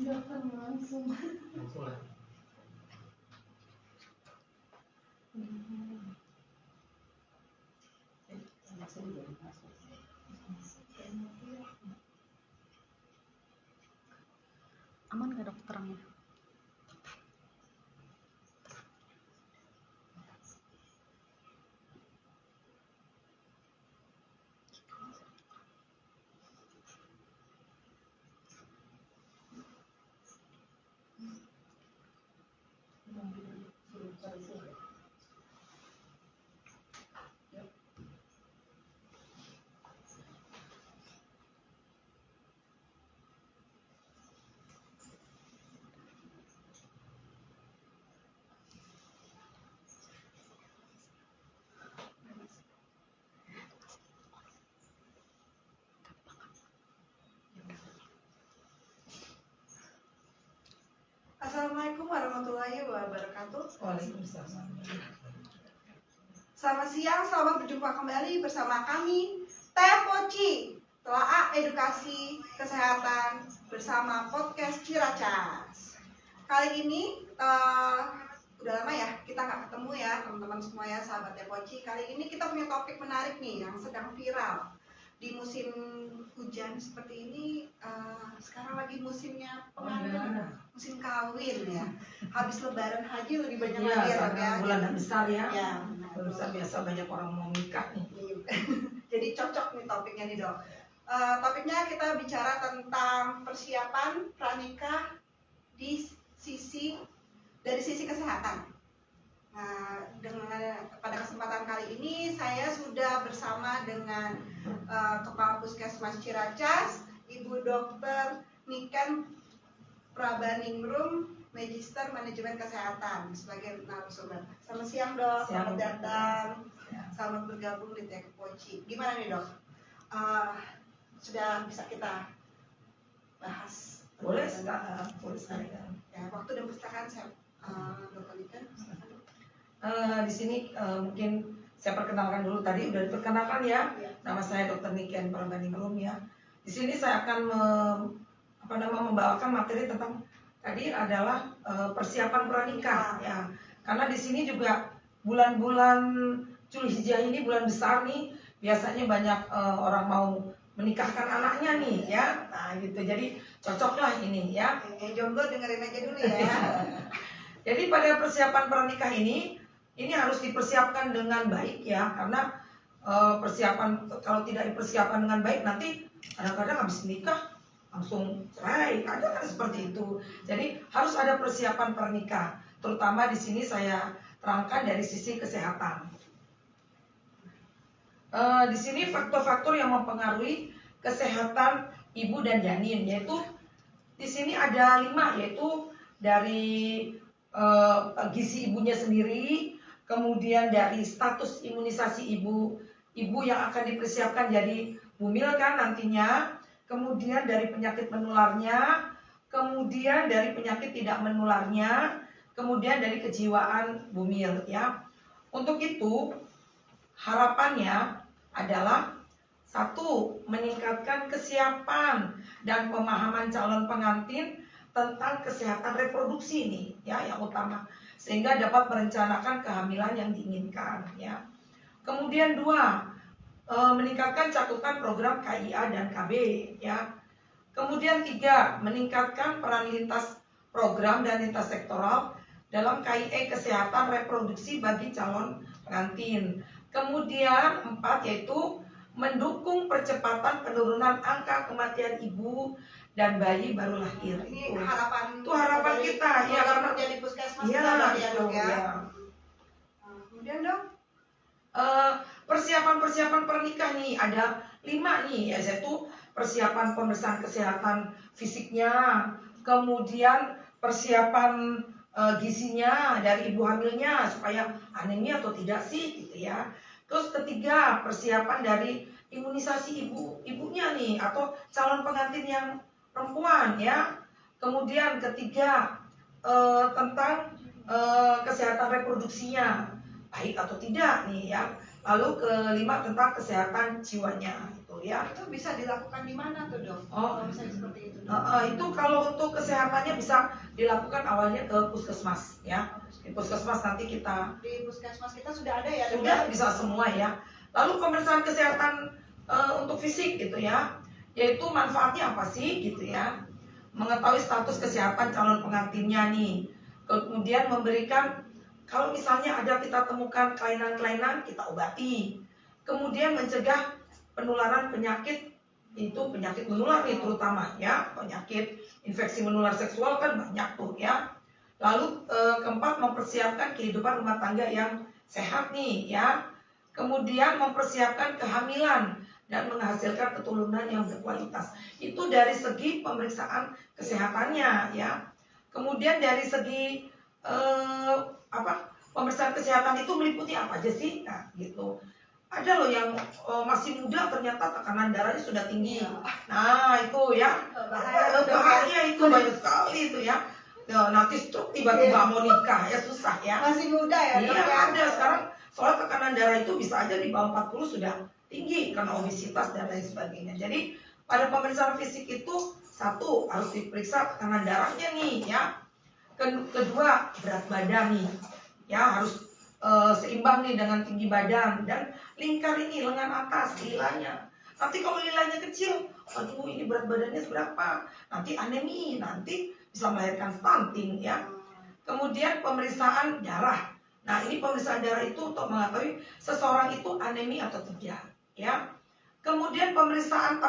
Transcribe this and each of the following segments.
Datang langsung. Langsung lah. Aman nggak dok terangnya? Assalamualaikum warahmatullahi wabarakatuh. Waalaikumsalam. Selamat siang, selamat berjumpa kembali bersama kami Teh Poci, Telaah Edukasi Kesehatan bersama podcast Ciracas. Kali ini udah lama ya kita nggak ketemu ya teman-teman semua ya sahabat Teh Poci. Kali ini kita punya topik menarik nih yang sedang viral di musim hujan seperti ini. Sekarang lagi musimnya pengantin, musim kawin ya. Habis lebaran haji lebih banyak lagi ya dok ya. Bulan besar ya. Ya, Bulan besar biasa banyak orang mau nikah nih. Jadi cocok nih topiknya nih dok. Topiknya kita bicara tentang persiapan pranikah dari sisi kesehatan. Nah, pada kesempatan kali ini saya sudah bersama dengan Kepala Puskesmas Ciracas, Ibu Dr. Niken Prabaningrum, Magister Manajemen Kesehatan sebagai narasumber. Selamat siang dok, selamat datang, selamat bergabung di Teh Poci. Gimana nih dok? Sudah bisa kita bahas? Boleh sekali. Ya, waktu dan perpustakaan saya, Dr. Niken. Di sini mungkin saya perkenalkan dulu, tadi udah diperkenalkan ya. Nama saya Dr. Niken Prabaningrum ya. Di sini saya akan membawakan materi tentang tadi adalah persiapan pranikah ya. Karena di sini juga bulan-bulan Zulhijjah ini bulan besar nih, biasanya banyak orang mau menikahkan anaknya nih ya. Nah gitu, jadi cocoklah ini ya. Jomblo dengerin aja dulu ya. Jadi pada persiapan pranikah ini harus dipersiapkan dengan baik ya, karena persiapan kalau tidak dipersiapkan dengan baik nanti kadang-kadang habis nikah langsung cerai, ada kan seperti itu. Jadi harus ada persiapan pernikah, terutama di sini saya terangkan dari sisi kesehatan. Di sini faktor-faktor yang mempengaruhi kesehatan ibu dan janin, yaitu di sini ada 5, yaitu dari gizi ibunya sendiri, kemudian dari status imunisasi ibu yang akan dipersiapkan jadi bumil kan nantinya, kemudian dari penyakit menularnya, kemudian dari penyakit tidak menularnya, kemudian dari kejiwaan bumil ya. Untuk itu harapannya adalah 1. Meningkatkan kesiapan dan pemahaman calon pengantin tentang kesehatan reproduksi nih ya yang utama, sehingga dapat merencanakan kehamilan yang diinginkan ya. Kemudian 2, meningkatkan cakupan program KIA dan KB ya. Kemudian 3, meningkatkan peran lintas program dan lintas sektoral dalam KIE kesehatan reproduksi bagi calon pengantin. Kemudian 4, yaitu mendukung percepatan penurunan angka kematian ibu dan bayi baru lahir. Ini harapan kita ya, karena jadi puskesmas ya, ya dok ya. Kemudian dok, persiapan pernikahan nih ada 5 nih, yaitu persiapan pemeriksaan kesehatan fisiknya, kemudian persiapan gizinya dari ibu hamilnya supaya anemia atau tidak sih gitu ya. Terus ketiga, persiapan dari imunisasi ibunya nih atau calon pengantin yang perempuan ya. Kemudian ketiga, tentang kesehatan reproduksinya baik atau tidak nih ya. Lalu kelima tentang kesehatan jiwanya itu ya. Itu bisa dilakukan di mana tuh dok? Oh. Kalau misalnya seperti itu dok? Itu kalau untuk kesehatannya bisa dilakukan awalnya ke puskesmas ya. Di puskesmas nanti kita Di puskesmas kita sudah ada ya dok? sudah bisa semua ya. Lalu pemeriksaan kesehatan untuk fisik gitu ya, yaitu manfaatnya apa sih gitu ya. Mengetahui status kesehatan calon pengantinnya nih. Kemudian memberikan, kalau misalnya ada kita temukan kelainan-kelainan, kita obati. Kemudian mencegah penularan penyakit, itu penyakit menular nih terutama ya, penyakit infeksi menular seksual kan banyak tuh ya. Lalu keempat, mempersiapkan kehidupan rumah tangga yang sehat nih ya. Kemudian mempersiapkan kehamilan dan menghasilkan keturunan yang berkualitas. Itu dari segi pemeriksaan kesehatannya ya. Kemudian dari segi pemeriksaan kesehatan itu meliputi apa aja sih? Nah, gitu. Ada loh yang masih muda ternyata tekanan darahnya sudah tinggi. Nah, itu ya. Bahaya itu banyak sekali itu ya. Nanti stroke tiba-tiba mau nikah ya susah ya. Masih muda ya dok? Iya, ya? ada sekarang. Soal tekanan darah itu bisa aja di bawah 40 sudah tinggi karena obesitas dan lain sebagainya. Jadi pada pemeriksaan fisik itu satu harus diperiksa tekanan darahnya nih ya. Kedua berat badan nih ya, harus seimbang nih dengan tinggi badan dan lingkar ini lengan atas lilanya. Nanti kalau lilanya kecil, aduh ini berat badannya seberapa? Nanti anemi, nanti bisa melahirkan stunting ya. Kemudian pemeriksaan darah. Nah, ini pemeriksaan darah itu untuk mengetahui seseorang itu anemi atau tidak, ya. Kemudian pemeriksaan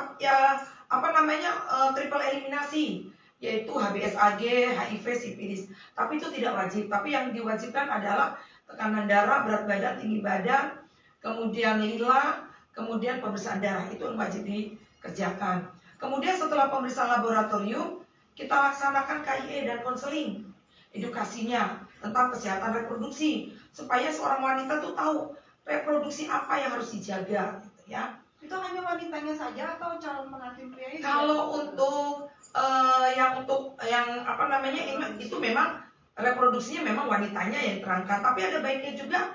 triple eliminasi, yaitu HBsAg, HIV, sifilis. Tapi itu tidak wajib. Tapi yang diwajibkan adalah tekanan darah, berat badan, tinggi badan, kemudian lila, kemudian pemeriksaan darah itu yang wajib dikerjakan. Kemudian setelah pemeriksaan laboratorium, kita laksanakan KIE dan konseling. Edukasinya tentang kesehatan reproduksi supaya seorang wanita tuh tahu reproduksi apa yang harus dijaga gitu ya. Itu hanya wanitanya saja atau calon pengantin pria? Kalau untuk itu memang reproduksinya memang wanitanya yang terangkat, tapi ada baiknya juga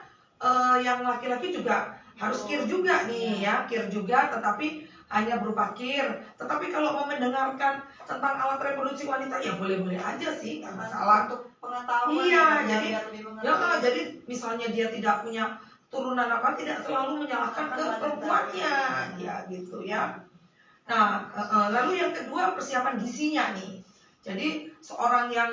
yang laki-laki juga harus kir juga nih ya, kir juga tetapi hanya berupa kir. Tetapi kalau mau mendengarkan tentang alat reproduksi wanita ya boleh-boleh aja sih, nggak masalah. Untuk pengetahuan. Iya, ya, jadi misalnya dia tidak punya turunan tidak selalu menyalahkan ke perempuannya, ya gitu ya. Nah, lalu yang kedua persiapan gizinya nih. Jadi seorang yang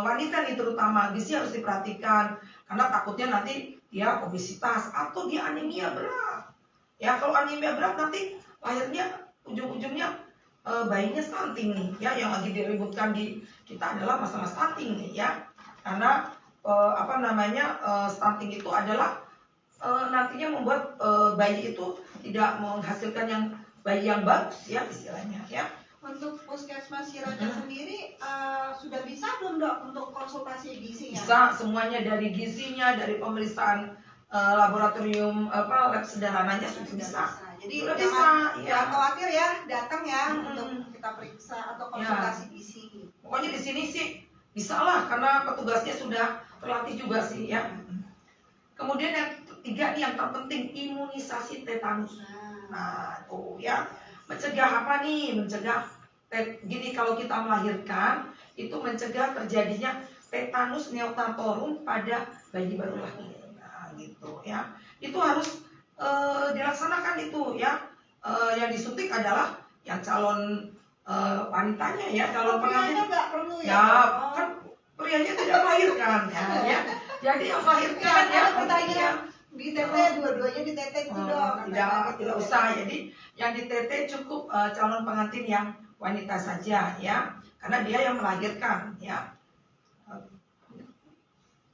wanita nih terutama gizi harus diperhatikan karena takutnya nanti dia obesitas atau dia anemia berat. Ya kalau anemia berat nanti lahirnya ujung-ujungnya bayinya stunting nih ya, yang lagi diributkan di kita adalah masalah stunting nih ya. Karena stunting itu adalah nantinya membuat bayi itu tidak menghasilkan bayi yang bagus ya istilahnya ya. Untuk puskesmas Siraca sendiri sudah bisa belum dok untuk konsultasi gizinya? Bisa semuanya, dari gizinya, dari pemeriksaan laboratorium lab sederhananya sudah bisa. Jadi sudah jangan khawatir ya, datang ya untuk kita periksa atau konsultasi gizi. Pokoknya di sini sih bisa lah karena petugasnya sudah terlatih juga sih ya. Kemudian yang ketiga nih yang terpenting, imunisasi tetanus. Nah tuh ya, mencegah apa nih? Mencegah gini, kalau kita melahirkan itu mencegah terjadinya tetanus neonatorum pada bayi baru lahir. Nah gitu ya, itu harus dilaksanakan itu ya. Yang disuntik adalah yang calon wanitanya ya, calon pengantin. Nggak perlu ya? Ya kan prianya tidak melahirkan ya. Jadi yang melahirkan ya di TT dua-duanya di TT itu dong. Tidak usah. Jadi yang di TT cukup calon pengantin yang wanita saja ya, karena dia yang melahirkan ya.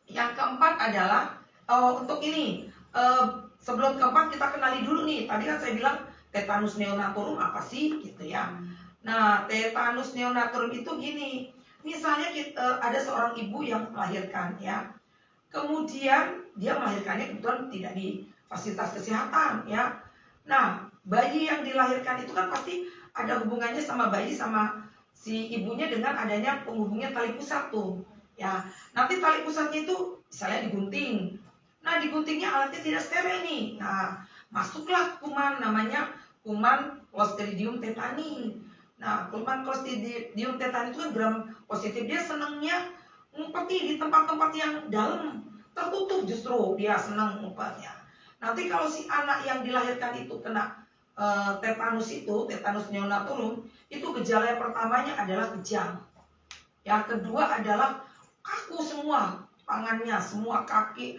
Yang keempat adalah untuk ini sebelum keempat kita kenali dulu nih. Tadi kan saya bilang tetanus neonatorum apa sih gitu ya. Nah tetanus neonatorum itu gini, misalnya ada seorang ibu yang melahirkan ya, kemudian dia melahirkannya kebetulan tidak di fasilitas kesehatan ya. Nah bayi yang dilahirkan itu kan pasti ada hubungannya sama bayi sama si ibunya dengan adanya penghubungnya tali pusat tuh ya. Nanti tali pusatnya itu misalnya digunting. Nah, diguntingnya alatnya tidak steril nih. Nah, masuklah kuman namanya kuman Clostridium tetani. Nah, kuman Clostridium tetani itu kan gram positif, dia senangnya ngumpet di tempat-tempat yang dalam, tertutup justru dia senang ngumpetnya. Nanti kalau si anak yang dilahirkan itu kena tetanus neonatalum, itu gejala yang pertamanya adalah kejang. Yang kedua adalah kaku semua, tangannya semua, kaku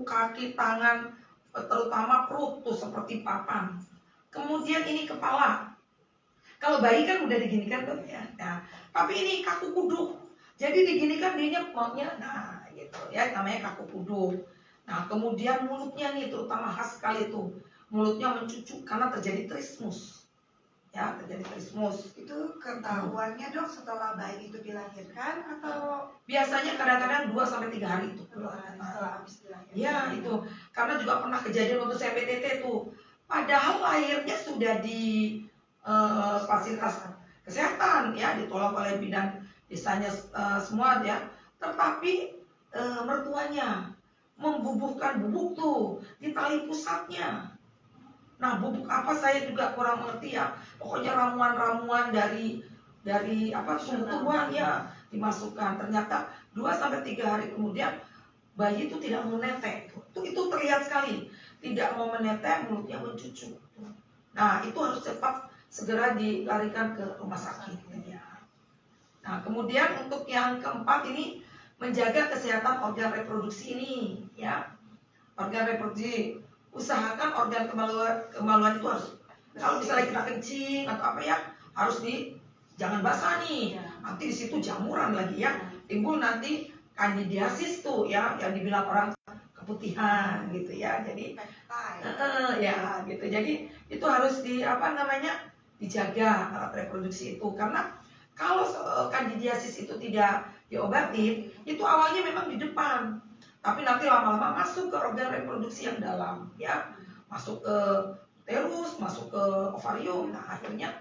kaki, tangan, terutama perut tuh seperti papan. Kemudian ini kepala. Kalau bayi kan udah diginikan tuh ya. Nah, tapi ini kaku kuduk. Jadi diginikan dia maunya, nah gitu ya, namanya kaku kuduk. Nah, kemudian mulutnya nih terutama khas sekali tuh. Mulutnya mencucuk karena terjadi trismus. Ya, terjadi trismus. Itu ketahuannya dok setelah bayi itu dilahirkan atau Biasanya kadang-kadang 2 sampai 3 hari itu. setelah habis dilahirkan? Ya, itu. Karena juga pernah kejadian waktu saya PTT tuh. Padahal lahirnya sudah di fasilitas kesehatan ya, ditolak oleh bidan desanya semua ya. Tetapi mertuanya membubuhkan bubuk tuh di tali pusatnya. Nah, bubuk apa saya juga kurang mengerti ya. Pokoknya ramuan-ramuan dari apa tumbuh-tumbuhan ya dimasukkan. Ternyata 2 sampai 3 hari kemudian bayi itu tidak mau netek. Itu terlihat sekali. Tidak mau menetek, mulutnya mencucuk. Nah, itu harus cepat segera dilarikan ke rumah sakit ya. Nah, kemudian untuk yang keempat ini menjaga kesehatan organ reproduksi ini ya. Organ reproduksi, usahakan organ kemaluan itu harus, kalau misalnya kita kencing atau apa ya, harus jangan basah nih. Nanti di situ jamuran lagi ya. Timbul nanti kandidiasis tuh ya, yang dibilang orang keputihan gitu ya. Jadi ya gitu. Jadi itu harus dijaga alat reproduksi itu, karena kalau kandidiasis itu tidak diobatin, itu awalnya memang di depan, tapi nanti lama-lama masuk ke organ reproduksi yang dalam ya, masuk ke uterus, masuk ke ovarium. Nah, akhirnya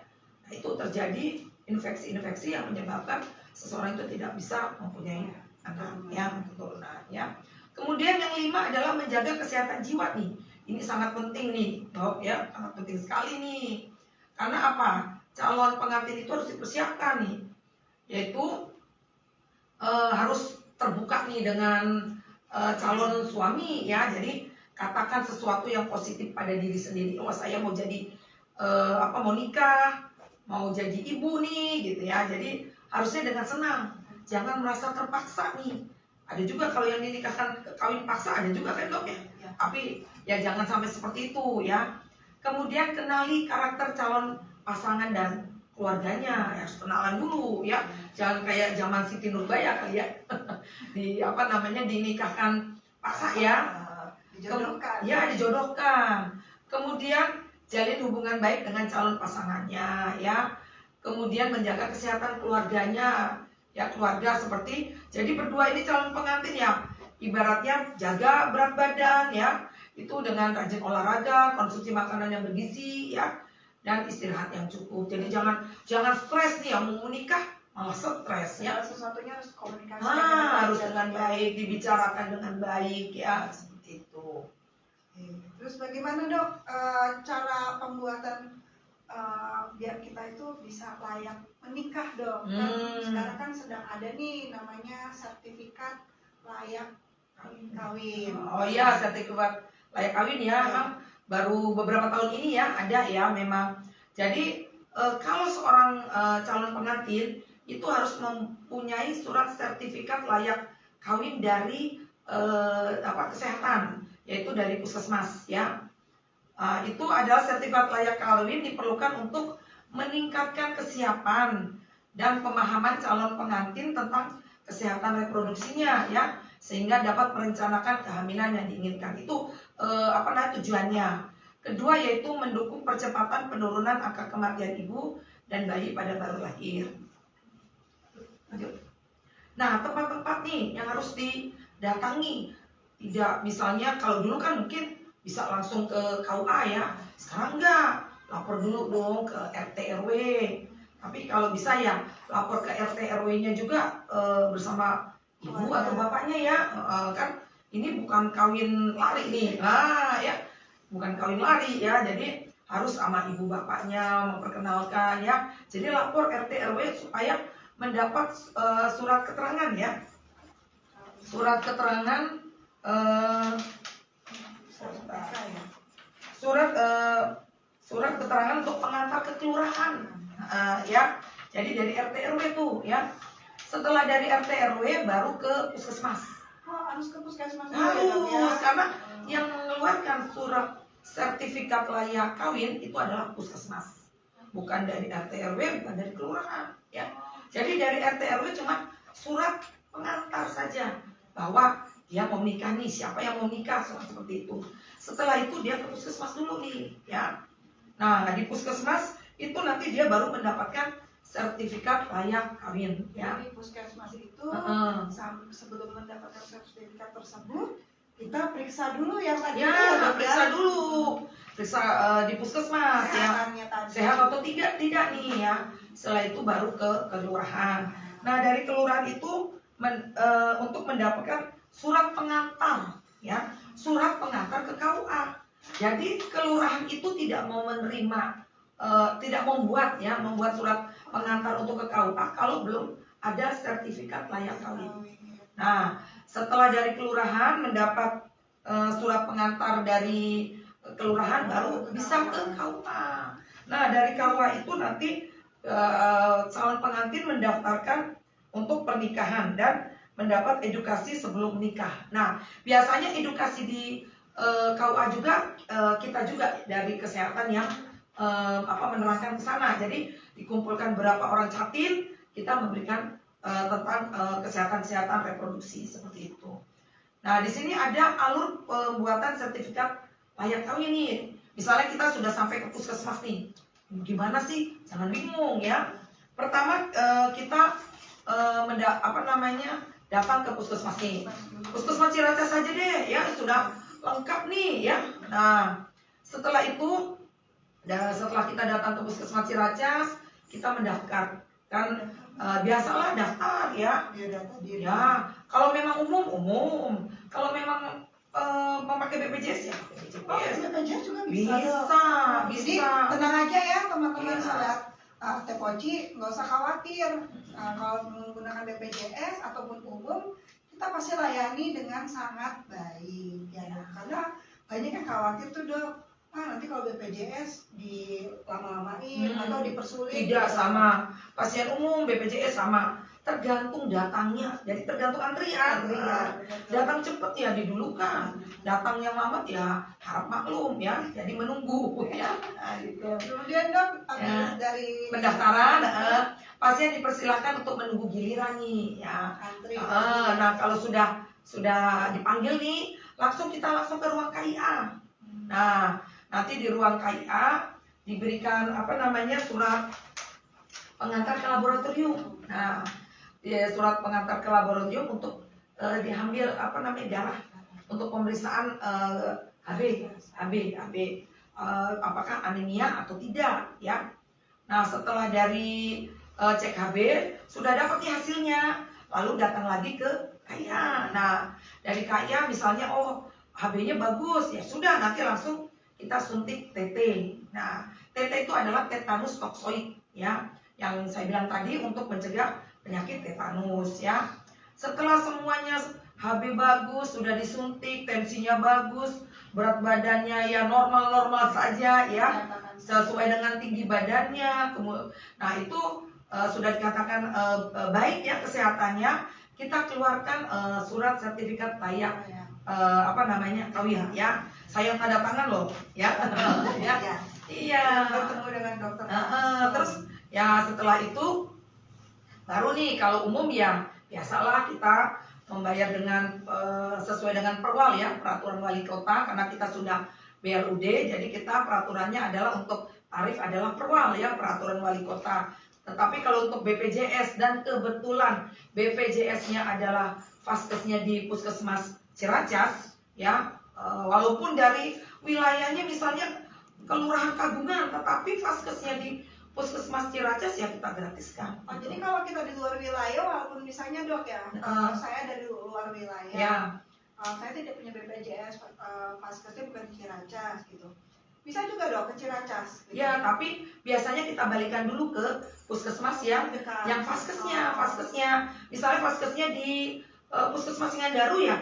itu terjadi infeksi-infeksi yang menyebabkan seseorang itu tidak bisa mempunyai anak ya, keturunan ya. Kemudian yang 5 adalah menjaga kesehatan jiwa nih. Ini sangat penting nih, dok ya, sangat penting sekali nih. Karena apa? Calon pengantin itu harus dipersiapkan nih, yaitu harus terbuka nih dengan calon suami ya. Jadi katakan sesuatu yang positif pada diri sendiri. Oh, saya mau jadi mau nikah, mau jadi ibu nih gitu ya. Jadi harusnya dengan senang, jangan merasa terpaksa nih. Ada juga kalau yang dinikahkan kawin paksa, ada juga kan dok ya. Tapi ya jangan sampai seperti itu ya. Kemudian kenali karakter calon pasangan dan keluarganya, ya, harus kenalan dulu ya. Jangan kayak zaman Siti Nurbaya kali ya. Dinikahkan paksa ya. Dijodohkan. Kemudian jalin hubungan baik dengan calon pasangannya ya. Kemudian menjaga kesehatan keluarganya. Ya, keluarga seperti, jadi berdua ini calon pengantin ya, ibaratnya jaga berat badan ya, itu dengan rajin olahraga, konsumsi makanan yang bergizi ya, dan istirahat yang cukup. Jadi jangan stres nih, yang mau menikah malah stres ya. Sesuatunya harus komunikasi. Harus dengan baik, dibicarakan dengan baik ya, seperti itu. Terus bagaimana dok cara pembuatan biar kita itu bisa layak menikah dok? Kan sekarang kan sedang ada nih namanya sertifikat layak kawin. Oh iya, sertifikat layak kawin ya, memang baru beberapa tahun ini ya ada ya memang. Jadi kalau seorang calon pengantin itu harus mempunyai surat sertifikat layak kawin dari kesehatan, yaitu dari puskesmas ya. Itu adalah sertifikat layak kawin diperlukan untuk meningkatkan kesiapan dan pemahaman calon pengantin tentang kesehatan reproduksinya ya, sehingga dapat merencanakan kehamilan yang diinginkan. Itu tujuannya. Kedua yaitu mendukung percepatan penurunan angka kematian ibu dan bayi pada baru lahir. Lanjut. Nah, tempat-tempat nih yang harus didatangi. Tidak, misalnya kalau dulu kan mungkin bisa langsung ke KUA ya, sekarang enggak, lapor dulu dong ke RT RW. Tapi kalau bisa ya lapor ke RT RW-nya juga bersama ibu atau bapaknya ya, kan ini bukan kawin lari nih, nah ya, bukan kawin lari ya, jadi harus sama ibu bapaknya memperkenalkan ya. Jadi lapor RT RW supaya mendapat surat keterangan ya, surat keterangan surat keterangan untuk pengantar ke kelurahan ya. Jadi dari RT RW tuh ya. Setelah dari RT RW baru ke puskesmas. Oh, harus ke puskesmas dulu ya, Dok, ya? Harus, karena yang mengeluarkan surat sertifikat layak kawin itu adalah puskesmas, bukan dari RT RW, bukan dari kelurahan ya. Jadi dari RT RW cuma surat pengantar saja bahwa dia mau menikah nih, siapa yang mau nikah, seperti itu. Setelah itu dia ke puskesmas dulu nih ya. Nah, di puskesmas itu nanti dia baru mendapatkan sertifikat layak kawin ya. Jadi puskesmas itu sebelum mendapatkan sertifikat tersebut kita periksa dulu yang tadi ya, periksa dulu, periksa di puskesmas ya, sehat atau tidak nih ya. Setelah itu baru ke kelurahan. Nah, dari kelurahan itu untuk mendapatkan surat pengantar ya, surat pengantar ke KUA. Jadi kelurahan itu tidak mau menerima, tidak membuat surat pengantar untuk ke KUA kalau belum ada sertifikat layak kawin. Nah, setelah dari kelurahan mendapat surat pengantar dari kelurahan baru bisa ke KUA. Nah, dari KUA itu nanti calon pengantin mendaftarkan untuk pernikahan dan mendapat edukasi sebelum menikah. Nah, biasanya edukasi di KUA juga kita juga dari kesehatan yang menerangkan ke sana. Jadi dikumpulkan berapa orang catin, kita memberikan tentang kesehatan reproduksi seperti itu. Nah, di sini ada alur pembuatan sertifikat layak kawin nih. Misalnya kita sudah sampai ke puskesmas nih. Gimana sih? Jangan bingung ya. Pertama kita datang ke puskesmas nih. Puskesmas Ciracas saja deh ya, sudah lengkap nih ya. Nah, setelah itu setelah kita datang ke puskesmas Ciracas, kita mendaftar. Kan biasalah daftar ya. Ya, kalau memang umum. Kalau memang memakai BPJS ya BPJS. Oh, BPJS juga Bisa. Jadi tenang aja ya teman-teman sahabat Tepoci, nggak usah khawatir. Kalau menggunakan BPJS ataupun umum, kita pasti layani dengan sangat baik ya, Dok. Karena banyak yang khawatir tuh, Dok. Nanti kalau BPJS dilama-lamain atau dipersulit. Tidak sama. Pasien umum BPJS sama. Tergantung datangnya. Jadi tergantung antrian. Datang cepat ya didulukan. Datang yang lambat ya harap maklum ya. Jadi menunggu ya. Nah, gitu. Kemudian, Dok, dari pendaftaran pasien dipersilakan untuk menunggu giliran nih ya. Nah, kalau sudah dipanggil nih, langsung ke ruang KIA. Nah, nanti di ruang KIA diberikan surat pengantar ke laboratorium. Nah, surat pengantar ke laboratorium untuk diambil darah untuk pemeriksaan HB, apakah anemia atau tidak ya. Nah, setelah dari cek HB sudah dapat nih hasilnya, lalu datang lagi ke KIA. Nah, dari KIA misalnya HB-nya bagus, ya sudah nanti langsung kita suntik TT. Nah, TT itu adalah tetanus toksoid ya, yang saya bilang tadi untuk mencegah penyakit tetanus ya. Setelah semuanya HB bagus, sudah disuntik, tensinya bagus, berat badannya ya normal-normal saja ya, sesuai dengan tinggi badannya. Nah, itu sudah dikatakan baik ya kesehatannya, kita keluarkan surat sertifikat layak kawin ya. Saya tanda tangan loh ya. Iya. Bertemu dengan dokter. Terus ya setelah itu baru nih kalau umum ya biasalah kita membayar dengan sesuai dengan perwal ya, peraturan wali kota, karena kita sudah BLUD, jadi kita peraturannya adalah untuk tarif adalah perwal ya, peraturan wali kota. Tetapi kalau untuk BPJS dan kebetulan BPJS-nya adalah vaskesnya di Puskesmas Ciracas ya, walaupun dari wilayahnya misalnya Kelurahan Kagungan, tetapi vaskesnya di Puskesmas Ciracas ya kita gratiskan. Jadi kalau kita di luar wilayah, walaupun misalnya, Dok ya, kalau saya dari luar wilayah, ya, saya tidak punya BPJS, Vaskesnya bukan di Ciracas gitu. Bisa juga dong ke Ciracas. Gitu. Ya, tapi biasanya kita balikan dulu ke puskesmas yang Vaskesnya. Misalnya Vaskesnya di Puskesmas Singandaru ya,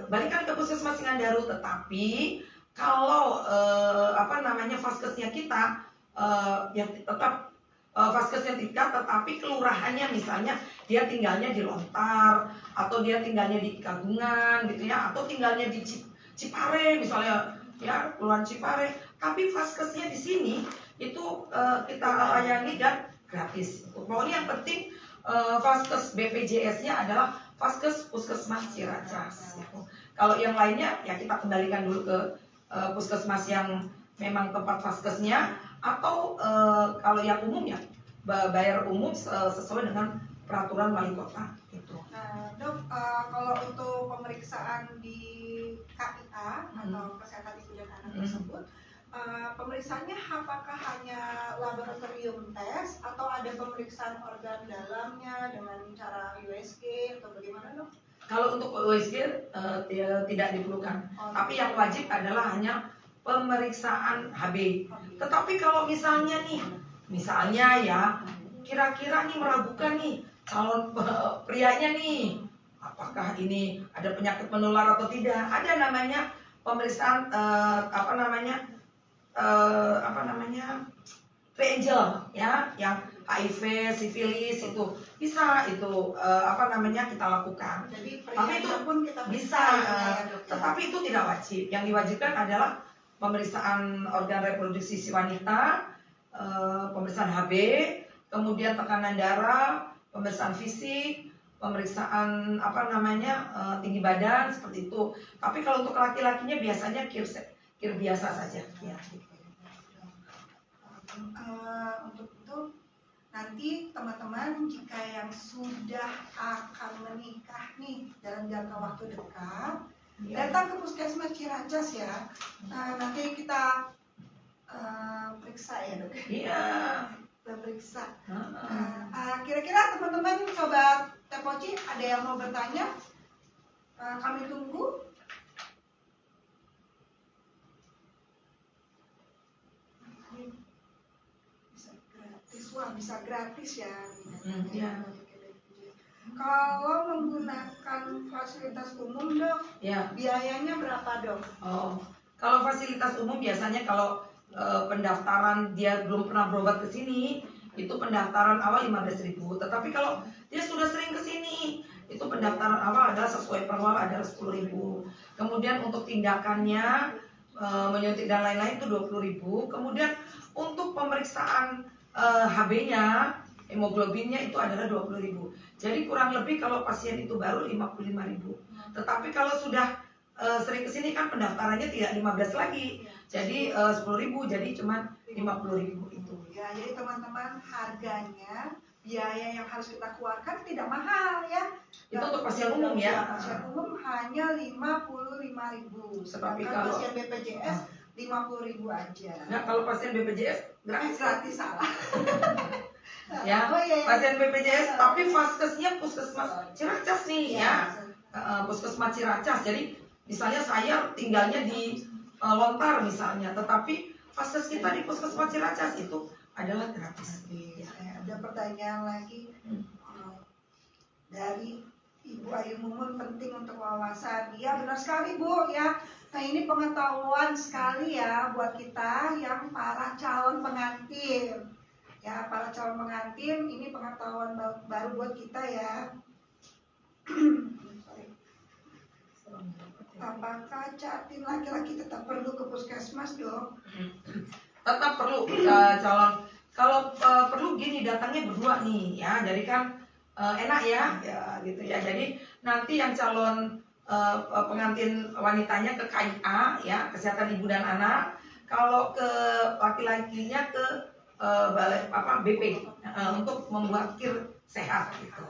balikan ke Puskesmas Singandaru. Tetapi kalau Vaskesnya kita ya tetap Vaskesnya tingkat, tetapi kelurahannya misalnya dia tinggalnya di Lontar atau dia tinggalnya di Kagungan gitu ya, atau tinggalnya di Cipare misalnya ya, Kelurahan Cipare, tapi Vaskesnya di sini itu kita layani dan gratis. Pokoknya yang penting Vaskes BPJS-nya adalah Vaskes Puskesmas Ciracas. Kalau yang lainnya ya kita kembalikan dulu ke puskesmas yang memang tempat Vaskesnya, atau kalau yang umum ya bayar umum sesuai dengan peraturan wali kota gitu. Nah, Dok, kalau untuk pemeriksaan di KIA atau kesehatan ibu dan anak tersebut, pemeriksaannya apakah hanya laboratorium tes atau ada pemeriksaan organ dalamnya dengan cara USG atau bagaimana, Dok? Kalau untuk USG tidak diperlukan, tapi yang wajib adalah hanya pemeriksaan HB. Tetapi kalau misalnya ya kira-kira nih meragukan nih calon prianya nih, apakah ini ada penyakit menular atau tidak, ada namanya pemeriksaan triangle ya, yang HIV, sifilis itu bisa kita lakukan. Jadi tapi itu pun kita bisa, ya, Dok, ya? tetapi itu tidak wajib. Yang diwajibkan adalah pemeriksaan organ reproduksi si wanita, pemeriksaan HB, kemudian tekanan darah, pemeriksaan fisik, pemeriksaan tinggi badan seperti itu. Tapi kalau untuk laki-lakinya biasanya kir biasa saja. Ya. Untuk itu nanti teman-teman jika yang sudah akan menikah nih dalam jangka waktu dekat, datang ke Puskesmas Ciracas ya. Nanti kita periksa ya, Dok. Iya. Kita periksa. Kira-kira teman-teman sobat Tepoci ada yang mau bertanya? Kami tunggu. Bisa gratis ya. Kalau menggunakan fasilitas umum, Dok, ya, biayanya berapa, Dok? Kalau fasilitas umum biasanya kalau pendaftaran dia belum pernah berobat ke sini, itu pendaftaran awal 15.000. Tetapi kalau dia sudah sering ke sini, itu pendaftaran awal adalah sesuai perwal adalah 10.000. Kemudian untuk tindakannya menyuntik dan lain-lain itu 20.000. Kemudian untuk pemeriksaan HB-nya, hemoglobinnya itu adalah 20.000. Jadi kurang lebih kalau pasien itu baru 55.000. Tetapi kalau sudah sering kesini kan pendaftarannya tidak 15 lagi, jadi 10.000, jadi cuma 50.000 itu. Ya, jadi teman-teman harganya biaya yang harus kita keluarkan tidak mahal ya. Itu untuk pasien umum ya. Pasien umum hanya 55.000. Tetapi kalau pasien BPJS 50.000 aja. Nah, kalau pasien BPJS gratis salah. Ya, pasien BPJS tapi Vaskesnya Puskesmas Ciracas nih ya. Puskesmas Ciracas. Jadi misalnya saya tinggalnya di Lontar misalnya, tetapi Vaskes kita di Puskesmas Ciracas itu adalah gratis. Ada pertanyaan lagi dari Ibu Ayu Mumun, penting untuk wawasan. Iya benar sekali, Bu ya. Nah, ini pengetahuan sekali ya buat kita yang para calon pengantin. Ya, para calon pengantin ini pengetahuan baru buat kita ya. Apakah catin laki-laki tetap perlu ke puskesmas, Dok? Tetap perlu calon. Kalau perlu gini, datangnya berdua nih ya. Jadi kan enak ya gitu ya. Jadi nanti yang calon pengantin wanitanya ke KIA ya, kesehatan ibu dan anak. Kalau ke laki-lakinya ke balai BP untuk membuat kir sehat gitu.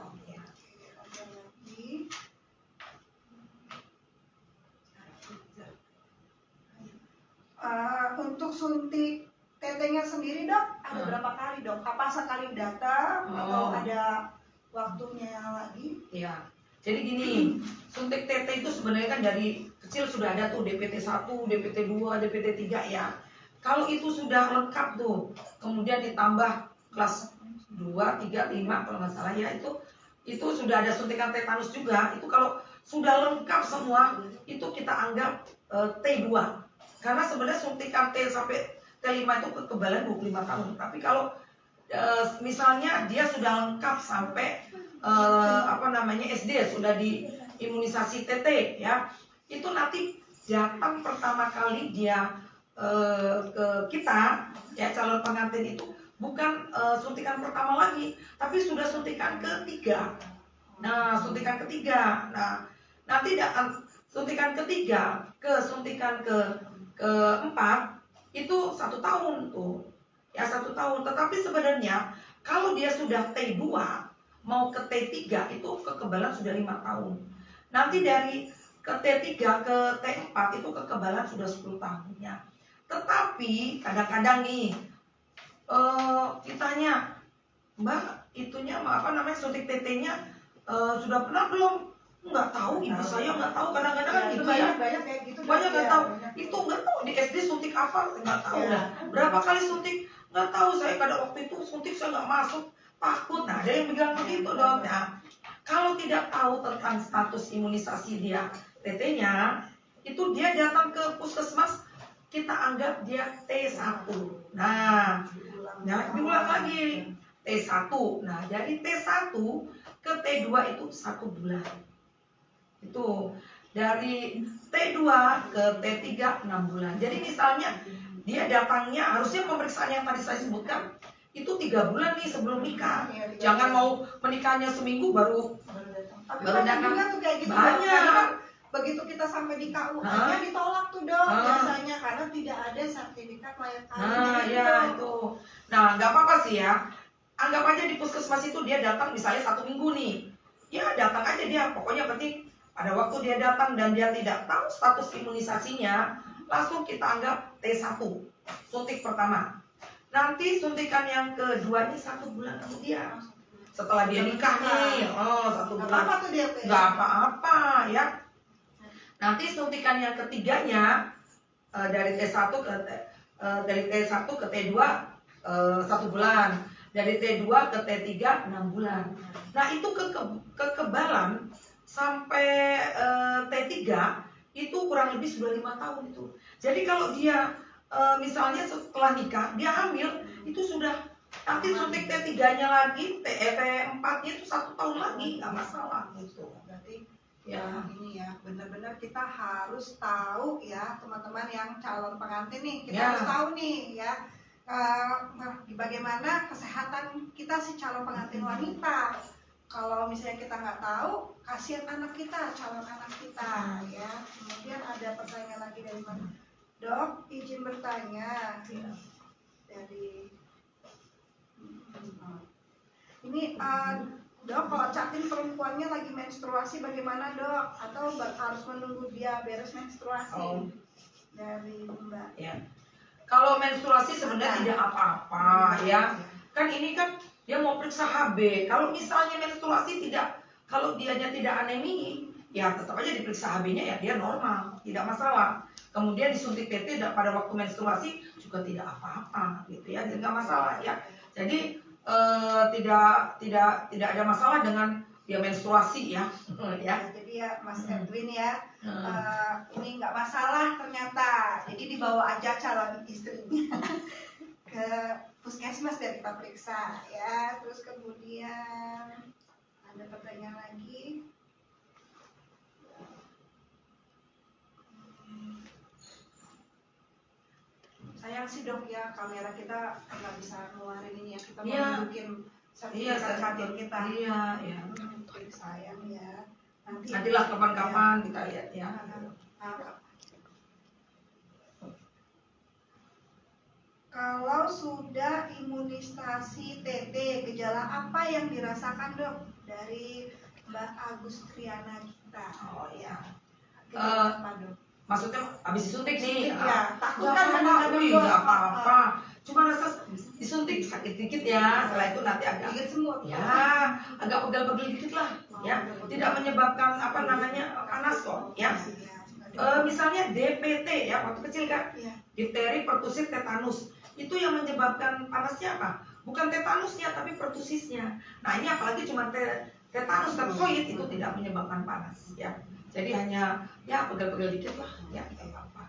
Untuk suntik tetenya sendiri, Dok, ada berapa kali, Dok? Apa sekali datang atau ada waktunya lagi? Iya. Jadi gini, suntik TT itu sebenarnya kan dari kecil sudah ada tuh DPT 1, DPT 2, DPT 3 ya. Kalau itu sudah lengkap tuh, kemudian ditambah kelas 2, 3, 5 kalau nggak salah ya, itu sudah ada suntikan tetanus juga. Itu kalau sudah lengkap semua, itu kita anggap T2. Karena sebenarnya suntikan T sampai T5 itu kekebalan 25 tahun. Tapi kalau misalnya dia sudah lengkap sampai SD, sudah diimunisasi TT ya, itu nanti datang pertama kali dia ke kita ya, calon pengantin itu bukan suntikan pertama lagi, tapi sudah suntikan ketiga. Nah, suntikan ketiga. Nah, nanti suntikan ketiga ke suntikan keempat itu 1 tahun tuh. Ya 1 tahun. Tetapi sebenarnya kalau dia sudah T2 mau ke T3 itu kekebalan sudah 5 tahun. Nanti dari ke T3 ke T4 itu kekebalan sudah 10 tahun ya. Tetapi kadang-kadang nih ditanya, Mbak, itunya suntik TT-nya sudah pernah belum? Nggak tahu, ibu saya nggak tahu. Kadang-kadang kan gitu ya. Banyak kayak gitu. Banyak nggak tahu. Itu nggak tahu di SD suntik apa, nggak tahu lah. Berapa kali suntik nggak tahu. Saya pada waktu itu suntik saya nggak masuk, takut. Nah, ada yang bilang begitu dong. Nah, kalau tidak tahu tentang status imunisasi dia TT-nya, itu dia datang ke puskesmas, kita anggap dia T1. Nah, diulang lagi T1. Nah, dari T1 ke T2 itu 1 bulan. Itu dari T2 ke T3 6 bulan. Jadi misalnya dia datangnya, harusnya pemeriksaan yang tadi saya sebutkan itu 3 bulan nih sebelum nikah. Jangan mau menikahnya seminggu baru banyak juga tuh kayak gitu. Banyak. Begitu kita sampai di KUA-nya ditolak tuh dok, biasanya karena tidak ada sertifikat layak kawin. Nah, ya itu. Nah, nggak apa-apa sih ya. Anggap aja di puskesmas itu dia datang misalnya 1 minggu nih. Ya datang aja dia. Pokoknya penting pada waktu dia datang dan dia tidak tahu status imunisasinya, langsung kita anggap T1, suntik pertama. Nanti suntikan yang kedua ini 1 bulan kemudian. Setelah dia nikah nih, 1 bulan. Gak apa-apa tuh dia. Nggak apa-apa ya. Nanti suntikan yang ketiganya dari T1 ke T2 1 bulan, dari T2 ke T3 6 bulan. Nah itu kekebalan sampai T3 itu kurang lebih sudah 5 tahun itu. Jadi kalau dia misalnya setelah nikah dia hamil, itu sudah nanti suntik T3-nya lagi, T4-nya itu 1 tahun lagi, nggak masalah gitu. Berarti ya ini ya, benar-benar kita harus tahu ya teman-teman yang calon pengantin nih, kita Ya. harus tahu nih ya bagaimana kesehatan kita si calon pengantin wanita. Kalau misalnya kita nggak tahu, kasihan anak kita, calon anak kita ya. Kemudian ada pertanyaan lagi dari mana? Dok, izin bertanya dari ini dok, kalau capin perempuannya lagi menstruasi bagaimana dok? Atau harus menunggu dia beres menstruasi? Dari Mbak. Ya. Kalau menstruasi sebenarnya tidak apa-apa ya. Kan ini kan dia mau periksa HB. Kalau misalnya menstruasi tidak, kalau dianya tidak anemi, ya tetap aja diperiksa HB-nya ya dia normal, tidak masalah. Kemudian disuntik PT pada waktu menstruasi juga tidak apa-apa gitu ya, tidak masalah ya. Jadi tidak ada masalah dengan dia menstruasi ya. Ya. Jadi ya Mas Edwin ya, ini nggak masalah ternyata. Jadi dibawa aja calon istrinya ke puskesmas dan kita periksa ya. Terus kemudian ada pertanyaan lagi. Sayang sih dok ya, kamera kita nggak bisa ngeluarin ini ya, kita mau nunjukin sertifikat capin kita. Iya, ya. Sayang ya. Nantilah kapan-kapan kita lihat ya. Kalau sudah imunisasi TT, gejala apa yang dirasakan dok dari Mbak Agustriana kita? Oh ya. Gejala apa dok? Maksudnya habis disuntik nih. Ya, takut Nggak kan apa-apa, kadang-kadang nggak apa-apa. cuma rasa disuntik sakit dikit ya, setelah itu nanti agak Dikit semua. ya agak pegel-pegel dikit lah ya, tidak menyebabkan panas kok ya. Misalnya DPT ya, waktu kecil kan, difteri, pertusis, tetanus, itu yang menyebabkan panasnya apa? Bukan tetanusnya tapi pertusisnya. Nah ini apalagi cuma tetanus toxoid, itu tidak menyebabkan panas ya. Jadi hanya ya pegel-pegel dikit lah ya, tidak apa-apa.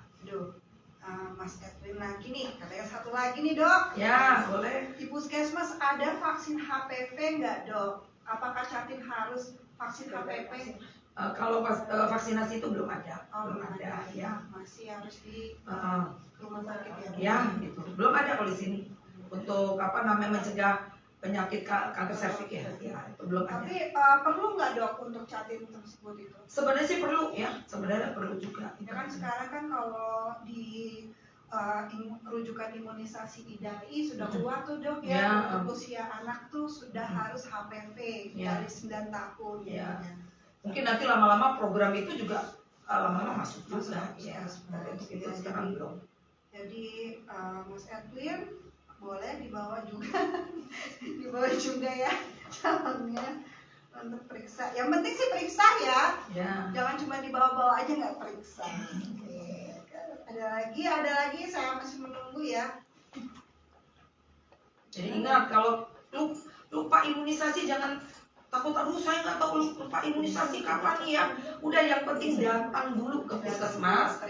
Mas Edwin lagi nih, katanya satu lagi nih dok. Ya boleh. Di puskesmas ada vaksin HPV nggak dok? Apakah Catin harus vaksin HPV? Kalau vaksinasi itu belum ada, belum ada ya. Masih harus di rumah sakit ya. Ya gitu, belum ada kalau di sini untuk mencegah penyakit kanker serviks ya, itu belum ada. Tapi perlu nggak dok untuk Catin tersebut itu? Sebenarnya sih perlu ya, sebenarnya perlu juga. Ya kan sekarang kan kalau di rujukan imunisasi IDAI sudah keluar tuh dok ya, untuk usia anak tuh sudah harus HPV dari 9 tahun. Ya. Mungkin nanti lama-lama program itu juga lama-lama masuk juga ya. Untuk itu sekarang belum. Jadi Mas Edwin boleh dibawa juga, dibawa juga ya calonnya untuk periksa. Yang penting sih periksa ya. Jangan cuma dibawa-bawa aja nggak periksa. Ada lagi, saya masih menunggu ya. Jadi ingat kalau lupa imunisasi jangan takut, aduh saya nggak tahu lupa imunisasi kapan nih ya. Udah yang penting datang dulu ke puskesmas.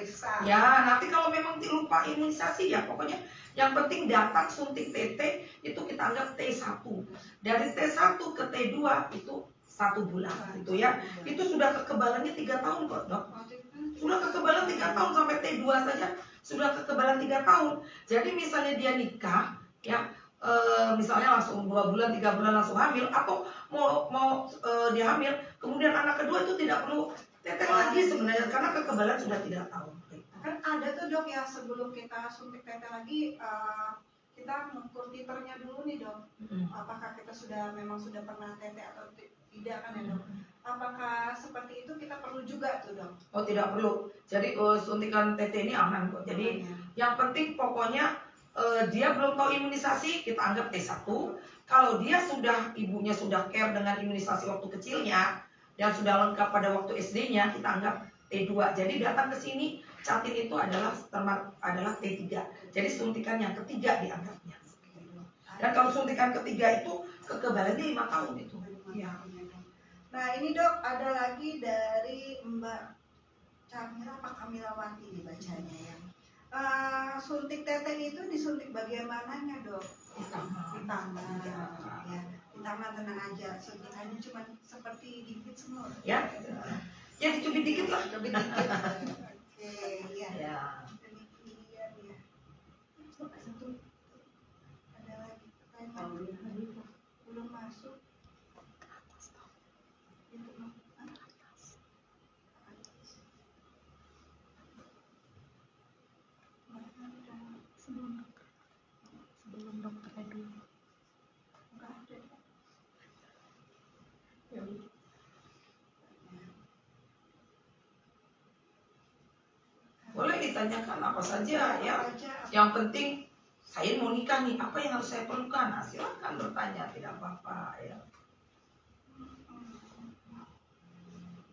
Ya nanti kalau memang lupa imunisasi ya pokoknya yang penting datang suntik TT itu kita anggap T1. Dari T1 ke T2 itu 1 bulan gitu ya. Itu sudah kekebalannya 3 tahun kok dok. Sudah kekebalan 3 tahun sampai T2 saja sudah kekebalan 3 tahun. Jadi misalnya dia nikah ya, misalnya langsung 2 bulan 3 bulan langsung hamil, atau mau dia hamil kemudian anak kedua itu tidak perlu teteh lagi sebenarnya karena kekebalan sudah 3 tahun. Kan ada tuh dok ya, sebelum kita suntik teteh lagi kita mengukur titernya dulu nih dok. Apakah kita memang sudah pernah teteh atau tidak kan ya dok? Apakah seperti itu kita perlu juga tuh dok? Oh tidak perlu. Jadi suntikan teteh ini aman kok. Jadi yang penting pokoknya dia belum tahu imunisasi, kita anggap T1. Kalau dia ibunya sudah care dengan imunisasi waktu kecilnya dan sudah lengkap pada waktu SD-nya, kita anggap T2. Jadi datang ke sini, Catin itu adalah T3. Jadi suntikan yang ketiga dianggapnya. Dan kalau suntikan ketiga itu kekebalannya 5 tahun itu. Ya. Nah ini dok, ada lagi dari Mbak Camila Kamilawati dibacanya ya. Suntik teteh itu disuntik bagian mananya dok? Di tangan. Ya, di tangan tenang aja. Suntikannya cuma seperti dikit semua. Ya, ya dicubit dikit lah. Cubit dikit. Oke, iya. Ya. Demikian ya. Ada lagi pertanyaan? Belum masuk. Sebelum dokter Edwin. Enggak ada. Boleh ditanyakan apa saja ya. Yang penting saya mau nikah nih, apa yang harus saya perlukan? Nah, silakan bertanya, tidak apa-apa ya.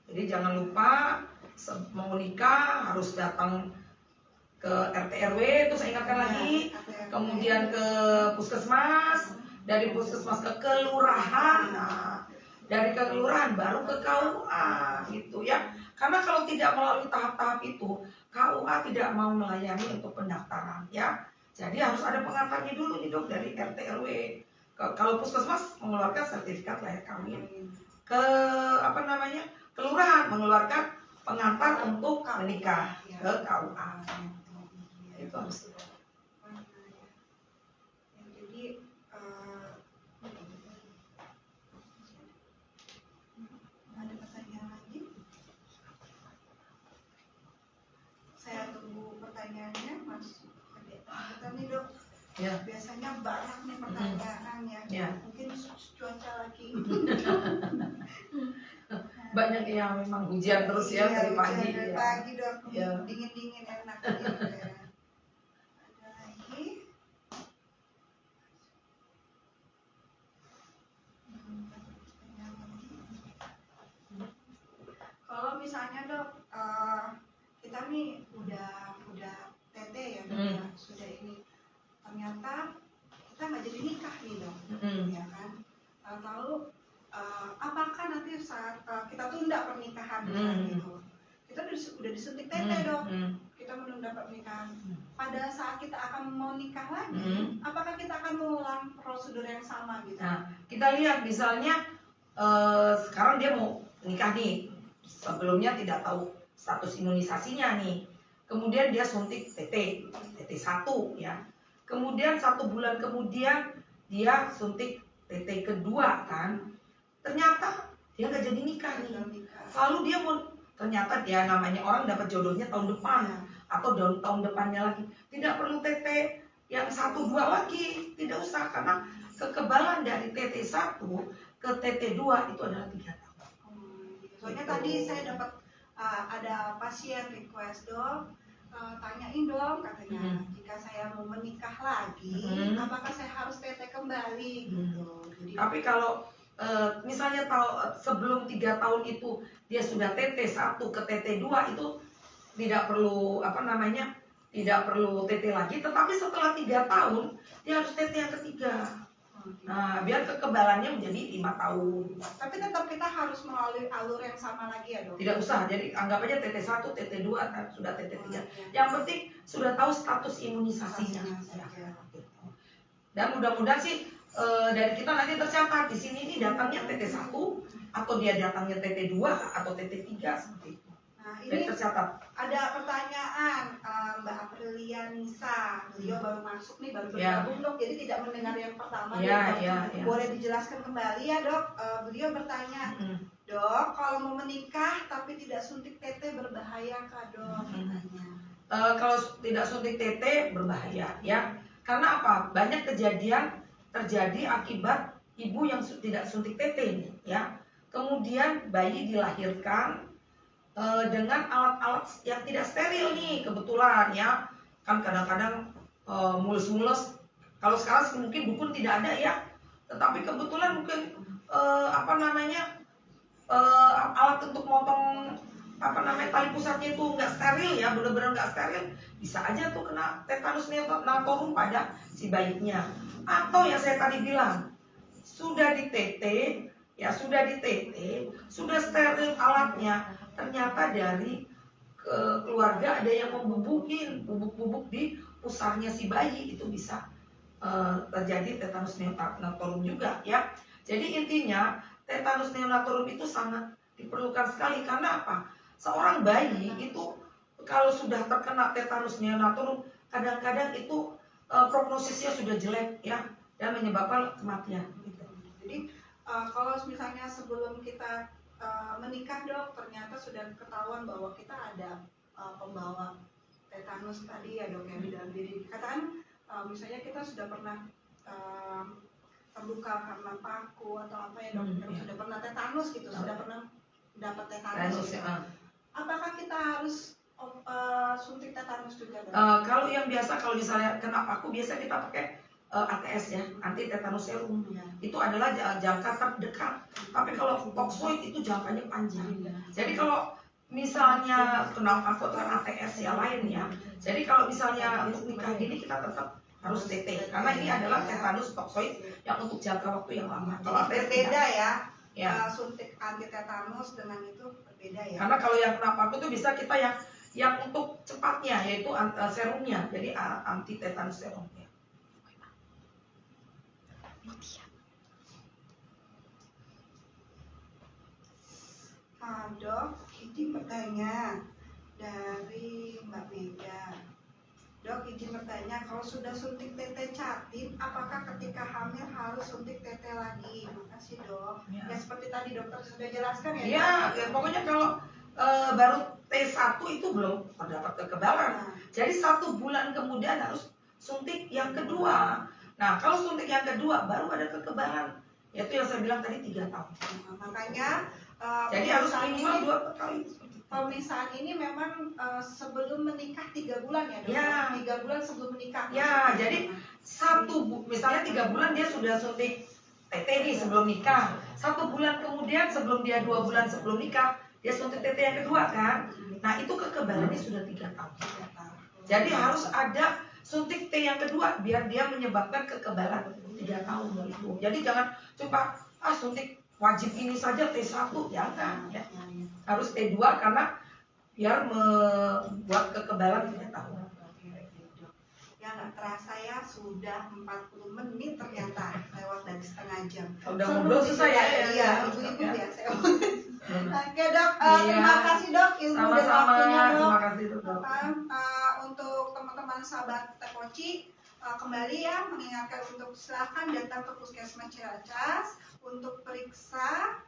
Jadi jangan lupa mau nikah harus datang ke RT RW, itu saya ingatkan lagi, kemudian ke puskesmas, dari puskesmas ke kelurahan, nah, dari kelurahan baru ke KUA gitu ya. Karena kalau tidak melalui tahap-tahap itu, KUA tidak mau melayani untuk pendaftaran ya. Jadi harus ada pengantarnya dulu nih dok dari RT RW. Kalau puskesmas mengeluarkan sertifikat layak kawin, ke kelurahan mengeluarkan pengantar untuk menikah ke KUA. Itu harus. Jadi ada pertanyaan lagi? Saya tunggu pertanyaannya Mas. Kita nih dok. Ya. Biasanya banyak nih pertanyaan ya. Ya. Mungkin cuaca lagi. Banyak yang memang hujan terus ya dari pagi. Dari ya. pagi dok. Ya. Dingin-dingin enak. Ya. Ada lagi. menikah nih dok, Mm-mm. ya kan? Lalu apakah nanti saat kita tunda pernikahan misalnya gitu, kita udah disuntik tete dok, kita menunda pernikahan. Pada saat kita akan mau nikah lagi, apakah kita akan mengulang prosedur yang sama gitu? Nah, kita lihat misalnya sekarang dia mau nikah nih, sebelumnya tidak tahu status imunisasinya nih, kemudian dia suntik TT1 ya, kemudian 1 bulan kemudian dia suntik TT kedua kan, ternyata dia nggak jadi nikah nih, lalu dia mau, ternyata dia namanya orang dapat jodohnya tahun depan atau tahun depannya lagi, tidak perlu TT yang 1-2 lagi, tidak usah, karena kekebalan dari TT1 ke TT2 itu adalah 3 tahun. Soalnya tadi saya dapat ada pasien request dok, tanyain dong katanya, jika saya mau menikah lagi, apakah saya harus TT kembali gitu. Jadi, tapi kalau misalnya sebelum 3 tahun itu dia sudah TT1 ke TT2 itu tidak perlu tidak perlu TT lagi, tetapi setelah 3 tahun dia harus TT yang ketiga. Nah, biar kekebalannya menjadi 5 tahun. Tapi tetap kita harus melalui alur yang sama lagi ya dok? Tidak usah, jadi anggap aja TT1, TT2, sudah TT3. Yang penting sudah tahu status imunisasinya. Dan mudah-mudahan sih dari kita nanti tercatat di sini ini datangnya TT1 atau dia datangnya TT2 atau TT3 seperti itu. Nah, ini tercatat. Ada pertanyaan Mbak Aprilia Nisa, beliau baru masuk nih, baru bergabung dok, jadi tidak mendengar yang pertama. Boleh dijelaskan kembali ya dok? Beliau bertanya, dok, kalau mau menikah tapi tidak suntik TT berbahaya kah dok? Kalau tidak suntik TT berbahaya ya, karena apa? Banyak kejadian terjadi akibat ibu yang tidak suntik TT nih, ya. Kemudian bayi dilahirkan dengan alat-alat yang tidak steril nih, kebetulan ya, kan kadang-kadang mulus-mulus. Kalau sekarang mungkin dukun tidak ada ya, tetapi kebetulan mungkin alat untuk motong tali pusatnya itu nggak steril ya, benar-benar nggak steril, bisa aja tuh kena tetanus neonatorium pada si bayinya. Atau yang saya tadi bilang, sudah di TT, sudah steril alatnya, ternyata dari keluarga ada yang membubukin bubuk-bubuk di pusarnya si bayi, itu bisa terjadi tetanus neonatorium juga ya. Jadi intinya tetanus neonatorium itu sangat diperlukan sekali, karena apa? Seorang bayi itu kalau sudah terkena tetanus neonatorium kadang-kadang itu prognosisnya sudah jelek ya, dan menyebabkan kematian gitu. Jadi kalau misalnya sebelum kita menikah dok, ternyata sudah ketahuan bahwa kita ada pembawa tetanus tadi ya dok, yang di dalam diri. Katakan misalnya kita sudah pernah terluka karena paku atau apa ya dok, sudah pernah tetanus gitu, sudah pernah dapat tetanus. Apakah kita harus suntik tetanus juga dok? Kalau yang biasa, kalau misalnya kena paku, biasa kita pakai ATS ya, anti tetanus serum. Itu adalah jangka terdekat. Tapi kalau toxoid itu jangkanya panjang. Jadi kalau misalnya kena paku kan ATS ya lain ya. Jadi kalau misalnya untuk nikah gini kita tetap harus TT, karena ini adalah tetanus toxoid yang untuk jangka waktu yang lama. Kalau berbeda ya. Suntik anti tetanus dengan itu berbeda ya. Karena kalau yang kena paku itu bisa kita yang untuk cepatnya, yaitu serumnya, jadi anti tetanus serumnya. Dok, izin bertanya dari Mbak Mega. Dok, izin bertanya, kalau sudah suntik TT Catim, apakah ketika hamil harus suntik TT lagi? Makasih dok. Ya seperti tadi dokter sudah jelaskan ya. Iya, ya, pokoknya kalau baru T1 itu belum terdapat kekebalan. Jadi 1 bulan kemudian harus suntik yang kedua. Nah, kalau suntik yang kedua baru ada kekebalan. Yaitu yang saya bilang tadi 3 tahun. Makanya jadi harus minimal 2 kali. Pemeriksaan ini memang sebelum menikah 3 bulan ya dok? Ya. 3 bulan sebelum menikah. Ya, jadi misalnya 3 bulan dia sudah suntik TT nih sebelum nikah. 1 bulan kemudian sebelum dia 2 bulan sebelum nikah, dia suntik TT yang kedua kan. Nah itu kekebalannya sudah 3 tahun. Jadi harus ada suntik T yang kedua biar dia menyebabkan kekebalan 3 3 tahun itu. Jadi jangan cuma suntik wajib ini saja T1, jangan ya. Harus T2 karena biar membuat kekebalan 3 tahun. Ya nggak terasa ya sudah 40 menit ternyata lewat dari setengah jam. Udah ngobrol susah ya. Iya, ibu-ibu ya. biasa. Oke dok, terima kasih dok ilmu dan Sama-sama, waktunya dok. terima kasih dok. Untuk teman-teman sahabat Tepoci, kembali ya mengingatkan untuk silakan datang ke Puskesmas Ciracas untuk periksa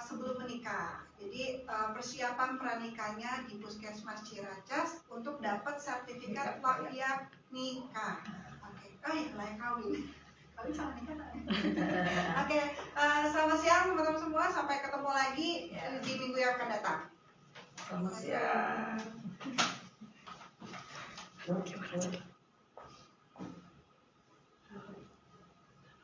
sebelum menikah. Jadi persiapan pernikahnya di Puskesmas Ciracas untuk dapat sertifikat layak nikah. Oke, oh iya layak kawin. Kawin sama nikah. Oke, selamat siang teman-teman semua. Sampai ketemu lagi di minggu yang akan datang. Selamat siang.